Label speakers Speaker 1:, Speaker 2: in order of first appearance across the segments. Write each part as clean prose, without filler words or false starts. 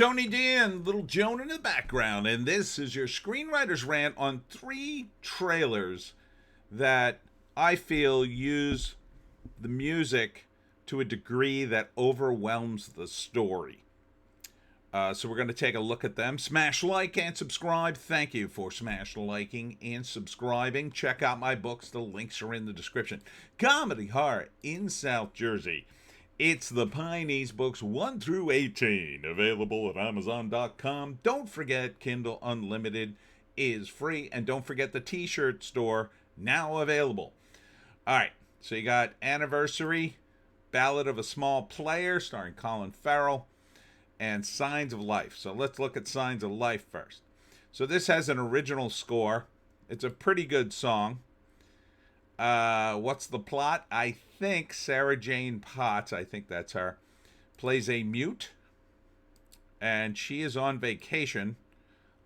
Speaker 1: Tony D and little Joan in the background, and this is your screenwriter's rant on 3 trailers that I feel use the music to a degree that overwhelms the story. So we're going to take a look at them. Smash like and subscribe. Thank you for smash liking and subscribing. Check out my books. The links are in the description. Comedy Horror in South Jersey. It's the Pineys books 1 through 18, available at Amazon.com. Don't forget, Kindle Unlimited is free. And don't forget the t-shirt store, now available. All right, so you got Anniversary, Ballad of a Small Player, starring Colin Farrell, and Signs of Life. So let's look at Signs of Life first. So this has an original score. It's a pretty good song. What's the plot? I think Sarah Jane Potts, I think that's her, plays a mute, and she is on vacation.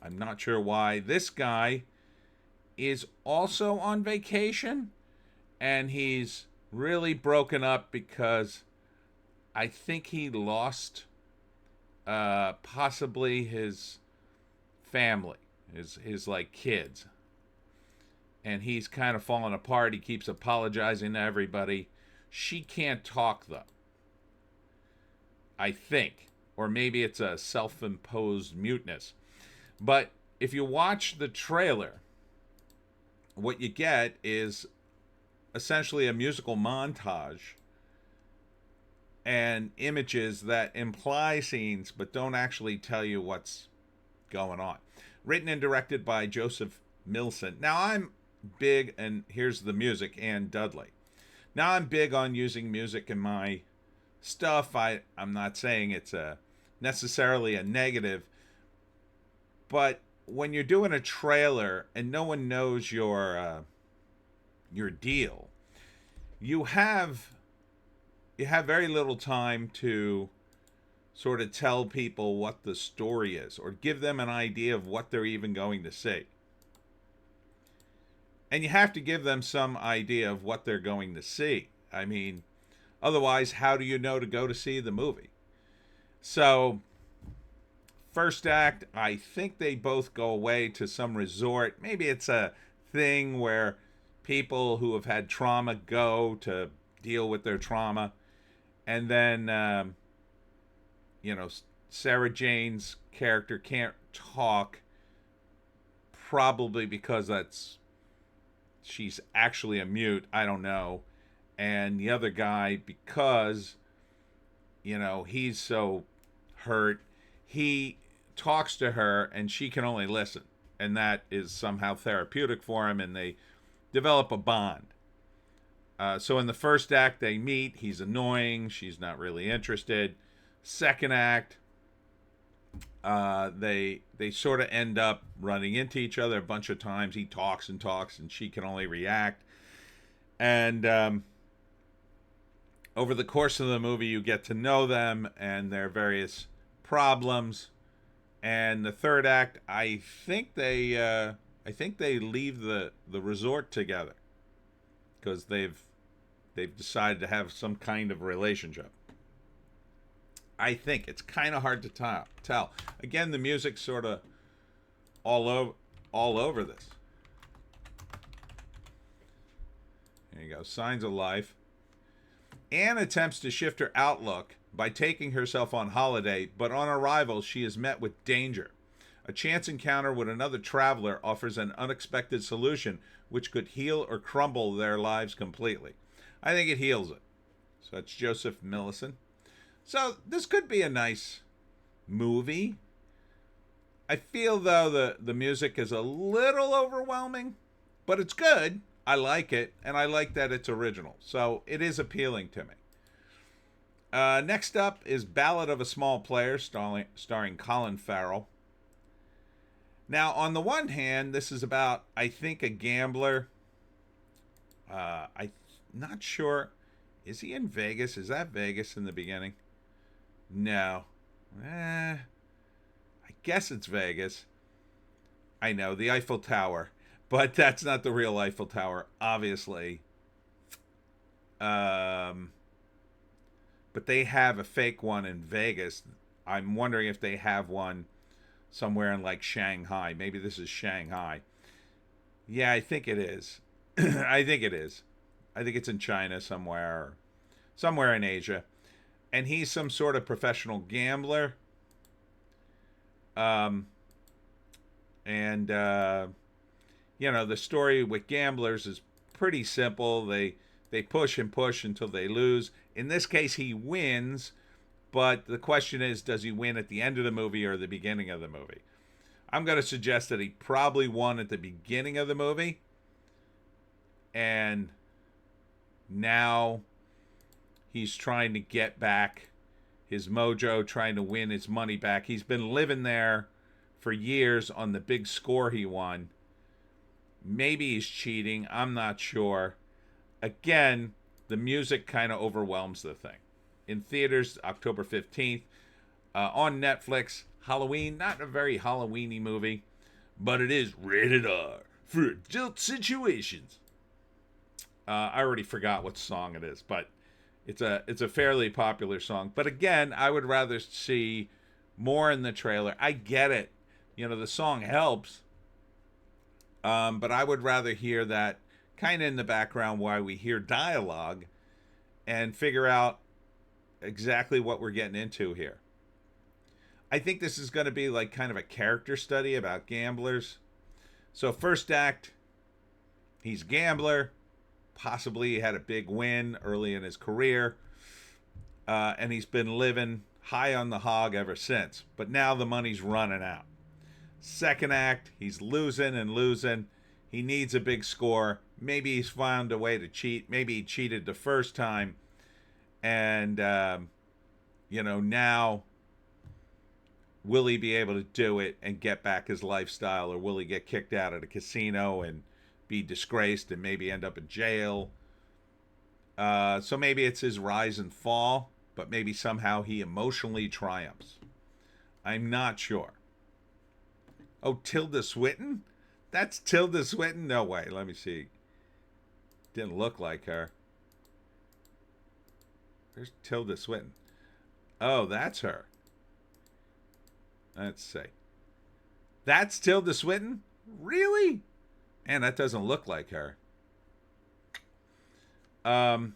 Speaker 1: I'm not sure why. This guy is also on vacation, and he's really broken up because I think he lost possibly his family, his like kids. And he's kind of falling apart. He keeps apologizing to everybody. She can't talk, though, I think. Or maybe it's a self-imposed muteness. But if you watch the trailer, what you get is essentially a musical montage and images that imply scenes but don't actually tell you what's going on. Written and directed by Joseph Milson. Now, I'm big, and here's the music, and Dudley. Now, I'm big on using music in my stuff. I'm not saying it's necessarily a negative, but when you're doing a trailer and no one knows your deal, you have very little time to sort of tell people what the story is or give them an idea of what they're even going to see. And you have to give them some idea of what they're going to see. I mean, otherwise, how do you know to go to see the movie? So, first act, I think they both go away to some resort. Maybe it's a thing where people who have had trauma go to deal with their trauma. And then, Sarah Jane's character can't talk, probably because she's actually a mute. I don't know. And the other guy, because, he's so hurt, he talks to her and she can only listen. And that is somehow therapeutic for him, and they develop a bond. So in the first act, they meet. He's annoying. She's not really interested. Second act, they sort of end up running into each other a bunch of times. He talks and talks, and she can only react. And over the course of the movie, you get to know them and their various problems. And the third act, I think they leave the resort together because they've decided to have some kind of relationship. I think it's kind of hard to tell. Again, the music's sort of all over this. There you go. Signs of Life. Anne attempts to shift her outlook by taking herself on holiday, but on arrival, she is met with danger. A chance encounter with another traveler offers an unexpected solution which could heal or crumble their lives completely. I think it heals it. So that's Joseph Millicent. So this could be a nice movie. I feel, though, the music is a little overwhelming, but it's good. I like it, and I like that it's original. So it is appealing to me. Next up is Ballad of a Small Player, starring Colin Farrell. Now, on the one hand, this is about, I think, a gambler. I'm not sure. Is he in Vegas? Is that Vegas in the beginning? No. I guess it's Vegas. I know, the Eiffel Tower. But that's not the real Eiffel Tower, obviously. But they have a fake one in Vegas. I'm wondering if they have one somewhere in like Shanghai. Maybe this is Shanghai. Yeah, I think it is. I think it is. I think it's in China somewhere, somewhere in Asia. And he's some sort of professional gambler. Um, and the story with gamblers is pretty simple. They push and push until they lose. In this case, he wins, but the question is, does he win at the end of the movie or the beginning of the movie? I'm going to suggest that he probably won at the beginning of the movie, and now he's trying to get back his mojo, trying to win his money back. He's been living there for years on the big score he won. Maybe he's cheating. I'm not sure. Again, the music kind of overwhelms the thing. In theaters, October 15th. On Netflix, Halloween. Not a very Halloween-y movie, but it is rated R for adult situations. I already forgot what song it is, but it's a fairly popular song. But again, I would rather see more in the trailer. I get it. The song helps. But I would rather hear that kind of in the background while we hear dialogue and figure out exactly what we're getting into here. I think this is going to be like kind of a character study about gamblers. So first act, he's a gambler. Possibly he had a big win early in his career. And he's been living high on the hog ever since. But now the money's running out. Second act, he's losing and losing. He needs a big score. Maybe he's found a way to cheat. Maybe he cheated the first time. And, now will he be able to do it and get back his lifestyle? Or will he get kicked out of the casino and be disgraced and maybe end up in jail? So maybe it's his rise and fall, but maybe somehow he emotionally triumphs. I'm not sure. Oh, Tilda Swinton? That's Tilda Swinton? No way. Let me see. Didn't look like her. There's Tilda Swinton. Oh, that's her. Let's see. That's Tilda Swinton? Really? Man, that doesn't look like her. Let's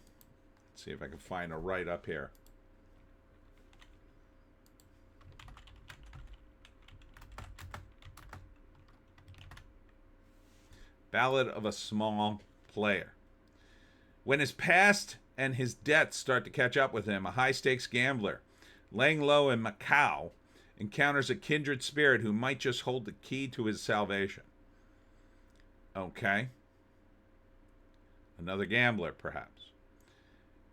Speaker 1: see if I can find a write-up here. Ballad of a Small Player. When his past and his debts start to catch up with him, a high-stakes gambler, laying low in Macau, encounters a kindred spirit who might just hold the key to his salvation. Okay. Another gambler, perhaps.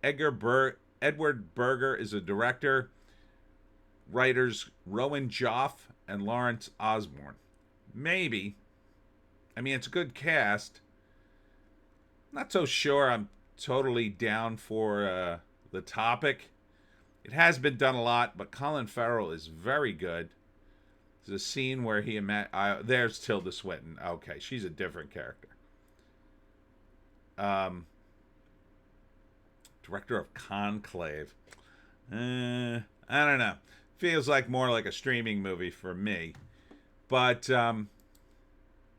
Speaker 1: Edward Berger is a director. Writers Rowan Joff and Lawrence Osborne. Maybe. I mean, it's a good cast. Not so sure I'm totally down for the topic. It has been done a lot, but Colin Farrell is very good. There's a scene where there's Tilda Swinton. Okay, she's a different character. Director of Conclave. I don't know. Feels like more like a streaming movie for me. But,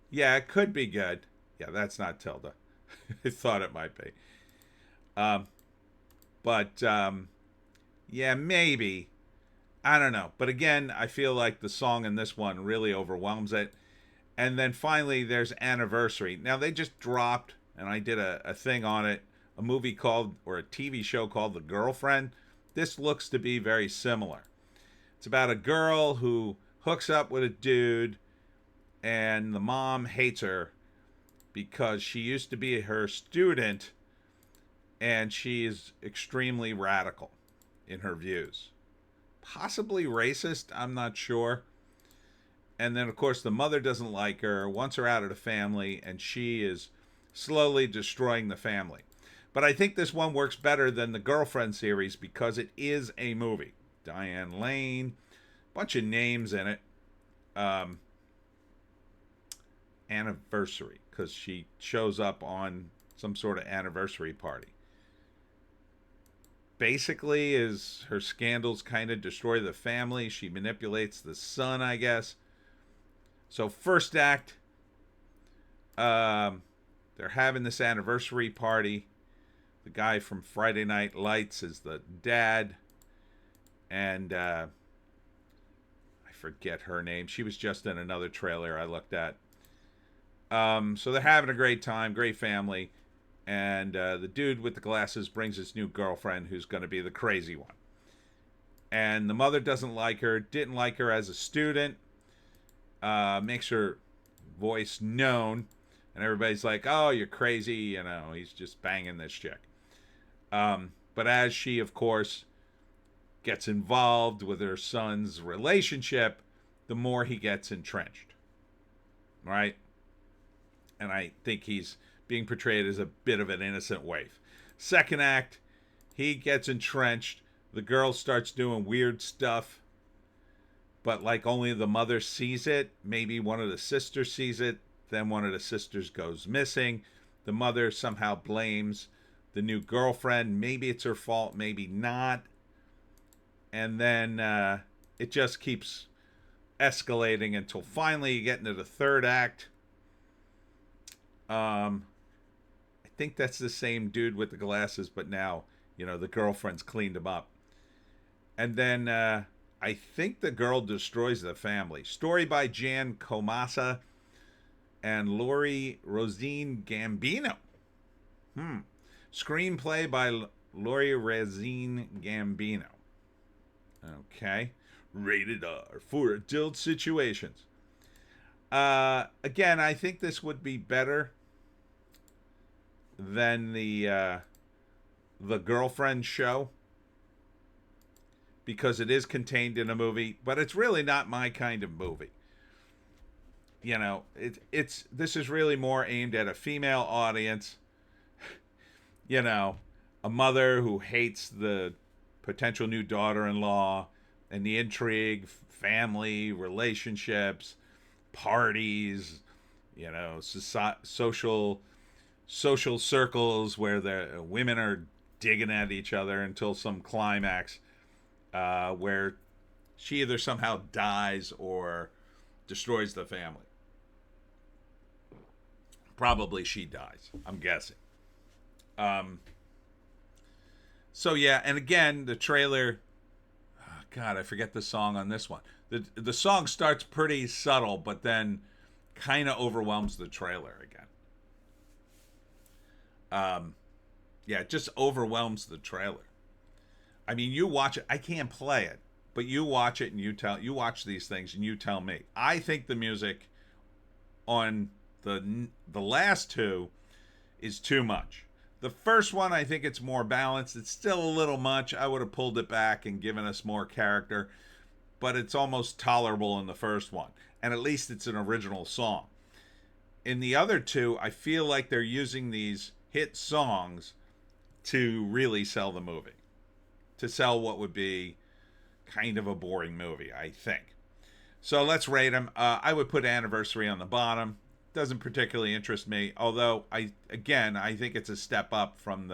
Speaker 1: yeah, it could be good. Yeah, that's not Tilda. I thought it might be. Yeah, maybe. I don't know. But again, I feel like the song in this one really overwhelms it. And then finally, there's Anniversary. Now, they just dropped, and I did a thing on it, a movie called, or a TV show called The Girlfriend. This looks to be very similar. It's about a girl who hooks up with a dude, and the mom hates her because she used to be her student, and she is extremely radical in her views. Possibly racist, I'm not sure. And then, of course, the mother doesn't like her, wants her out of the family, and she is slowly destroying the family. But I think this one works better than the Girlfriend series because it is a movie. Diane Lane, bunch of names in it. Anniversary, because she shows up on some sort of anniversary party. basically is her scandals kind of destroy the family. She manipulates the son, I guess. So first act, they're having this anniversary party. The guy from Friday Night Lights is the dad, and I forget her name. She was just in another trailer I looked at. So they're having a great time, great family, and the dude with the glasses brings his new girlfriend, who's going to be the crazy one. And the mother doesn't like her, didn't like her as a student, makes her voice known, and everybody's like, "Oh, you're crazy," he's just banging this chick. But as she, of course, gets involved with her son's relationship, the more he gets entrenched. Right? And I think he's being portrayed as a bit of an innocent waif. Second act, he gets entrenched. The girl starts doing weird stuff, but like only the mother sees it. Maybe one of the sisters sees it. Then one of the sisters goes missing. The mother somehow blames the new girlfriend. Maybe it's her fault, maybe not. And then it just keeps escalating until finally you get into the third act. I think that's the same dude with the glasses, but now, the girlfriend's cleaned him up. And then I think the girl destroys the family. Story by Jan Komasa and Lori Rosine Gambino. Screenplay by Lori Rosine Gambino. Okay. Rated R for adult situations. Again, I think this would be better than the girlfriend show, because it is contained in a movie, but it's really not my kind of movie. This is really more aimed at a female audience. A mother who hates the potential new daughter-in-law, and the intrigue, family, relationships, parties, social circles where the women are digging at each other until some climax where she either somehow dies or destroys the family. Probably she dies, I'm guessing. So yeah, and again, the trailer, God, I forget the song on this one. The song starts pretty subtle, but then kind of overwhelms the trailer again. Yeah, it just overwhelms the trailer. I mean, you watch it. I can't play it, but you watch it and you watch these things and you tell me. I think the music on the last two is too much. The first one, I think it's more balanced. It's still a little much. I would have pulled it back and given us more character, but it's almost tolerable in the first one. And at least it's an original song. In the other two, I feel like they're using these hit songs to really sell the movie. To sell what would be kind of a boring movie, I think. So let's rate them. I would put Anniversary on the bottom. Doesn't particularly interest me, although I think it's a step up from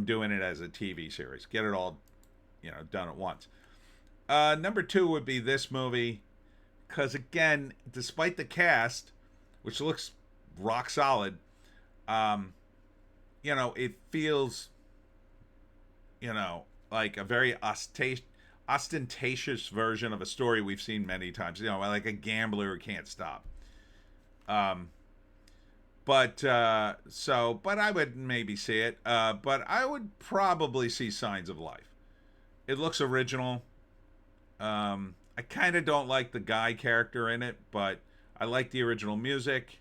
Speaker 1: doing it as a TV series. Get it all, done at once. Number 2 would be this movie, because again, despite the cast, which looks rock solid, it feels, like a very ostentatious version of a story we've seen many times. Like a gambler who can't stop. But I would maybe see it. But I would probably see Signs of Life. It looks original. I kind of don't like the guy character in it, but I like the original music.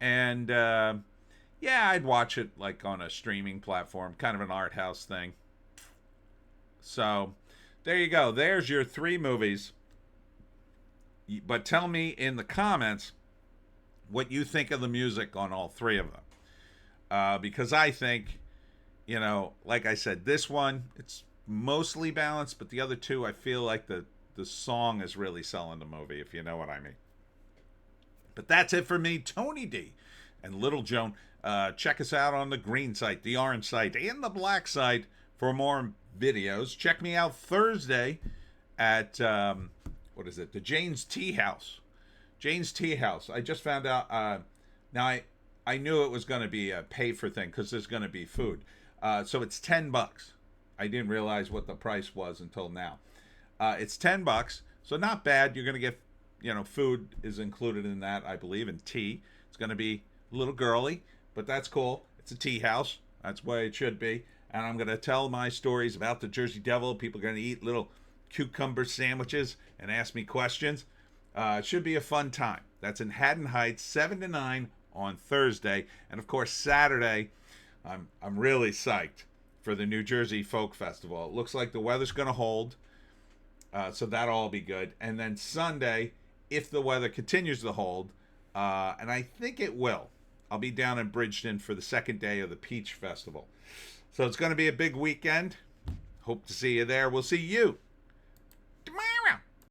Speaker 1: And I'd watch it like on a streaming platform, kind of an art house thing. So there you go. There's your 3 movies. But tell me in the comments what you think of the music on all 3 of them. Because I think, like I said, this one, it's mostly balanced, but the other 2, I feel like the song is really selling the movie, if you know what I mean. But that's it for me, Tony D and Little Joan. Check us out on the green site, the orange site, and the black site for more videos. Check me out Thursday at, what is it? The Jane's Tea House. Jane's Tea House. I just found out, now I knew it was going to be a pay for thing because there's going to be food. So it's $10. I didn't realize what the price was until now. It's $10, so not bad. You're going to get, food is included in that, I believe, and tea. It's going to be a little girly, but that's cool. It's a tea house. That's why it should be. And I'm going to tell my stories about the Jersey Devil. People are going to eat little cucumber sandwiches and ask me questions. It should be a fun time. That's in Haddon Heights, 7 to 9 on Thursday. And, of course, Saturday, I'm really psyched for the New Jersey Folk Festival. It looks like the weather's going to hold, so that'll all be good. And then Sunday, if the weather continues to hold, and I think it will, I'll be down in Bridgeton for the second day of the Peach Festival. So it's going to be a big weekend. Hope to see you there. We'll see you